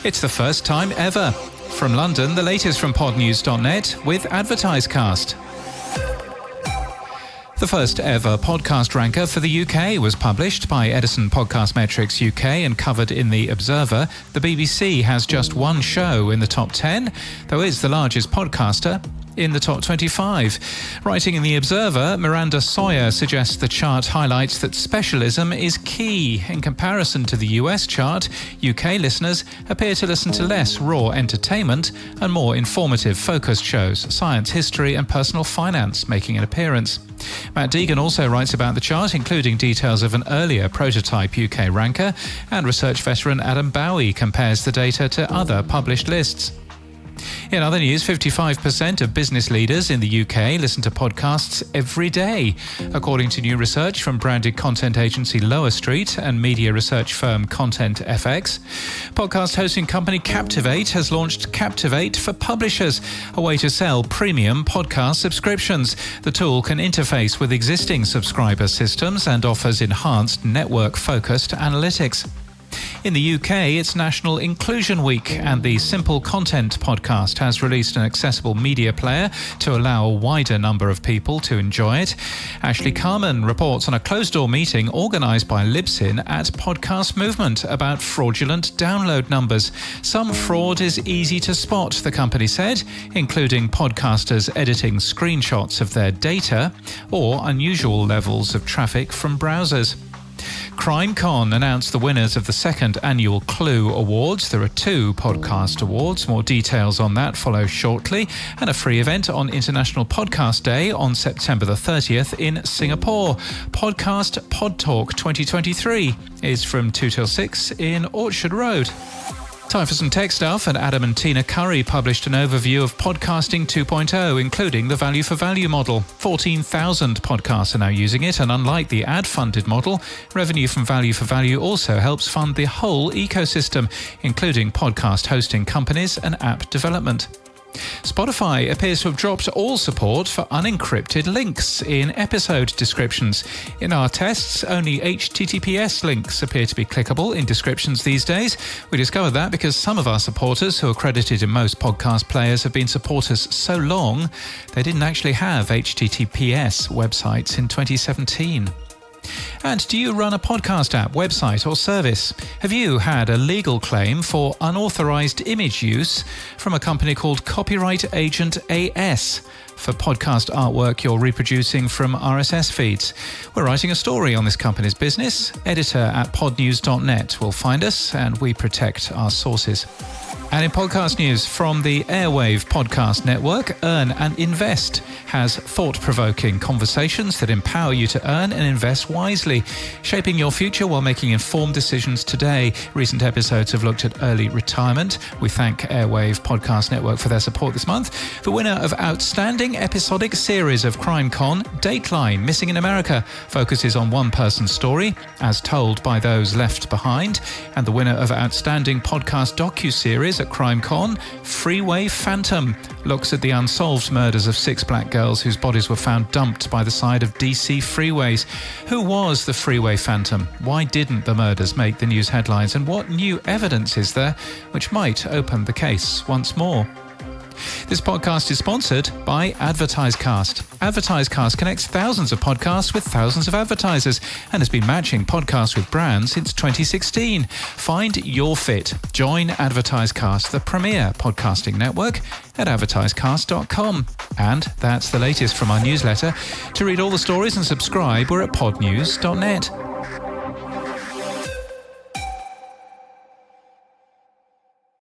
It's the first time ever. From London, the latest from Podnews.net with AdvertiseCast. The first ever podcast ranker for the UK was published by Edison Podcast Metrics UK and covered in The Observer. The BBC has just one show in the top 10, though is the largest podcaster in the top 25. Writing in The Observer, Miranda Sawyer suggests the chart highlights that specialism is key. In comparison to the US chart, UK listeners appear to listen to less raw entertainment and more informative focused shows, science, history and personal finance making an appearance. Matt Deegan also writes about the chart, including details of an earlier prototype UK ranker, and research veteran Adam Bowie compares the data to other published lists. In other news, 55% of business leaders in the UK listen to podcasts every day, according to new research from branded content agency Lower Street and media research firm Content FX. Podcast hosting company Captivate has launched Captivate for publishers, a way to sell premium podcast subscriptions. The tool can interface with existing subscriber systems and offers enhanced network-focused analytics. In the UK, it's National Inclusion Week, and the Simple Content podcast has released an accessible media player to allow a wider number of people to enjoy it. Ashley Carman reports on a closed-door meeting organised by Libsyn at Podcast Movement about fraudulent download numbers. Some fraud is easy to spot, the company said, including podcasters editing screenshots of their data or unusual levels of traffic from browsers. CrimeCon announced the winners of the second annual Clue Awards. There are 2 podcast awards. More details on that follow shortly. And a free event on International Podcast Day on September the 30th in Singapore. Podcast Pod Talk 2023 is from 2 till 6 in Orchard Road. Time for some tech stuff, and Adam and Tina Curry published an overview of Podcasting 2.0, including the value for value model. 14,000 podcasts are now using it, and unlike the ad-funded model, revenue from value for value also helps fund the whole ecosystem, including podcast hosting companies and app development. Spotify appears to have dropped all support for unencrypted links in episode descriptions. In our tests, only HTTPS links appear to be clickable in descriptions these days. We discovered that because some of our supporters, who are credited in most podcast players, have been supporters so long they didn't actually have HTTPS websites in 2017. And do you run a podcast app, website or service? Have you had a legal claim for unauthorized image use from a company called Copyright Agent AS for podcast artwork you're reproducing from RSS feeds? We're writing a story on this company's business. Editor at podnews.net will find us, and we protect our sources. And in podcast news from the Airwave Podcast Network, Earn and Invest has thought-provoking conversations that empower you to earn and invest wisely, shaping your future while making informed decisions today. Recent episodes have looked at early retirement. We thank Airwave Podcast Network for their support this month. The winner of Outstanding Episodic Series of CrimeCon, Dateline, Missing in America, focuses on one person's story, as told by those left behind. And the winner of Outstanding Podcast Docu-Series at CrimeCon, Freeway Phantom, looks at the unsolved murders of 6 black girls whose bodies were found dumped by the side of DC freeways. Who was the Freeway Phantom? Why didn't the murders make the news headlines? And what new evidence is there which might open the case once more? This podcast is sponsored by AdvertiseCast. AdvertiseCast connects thousands of podcasts with thousands of advertisers and has been matching podcasts with brands since 2016. Find your fit. Join AdvertiseCast, the premier podcasting network, at advertisecast.com. And that's the latest from our newsletter. To read all the stories and subscribe, we're at podnews.net.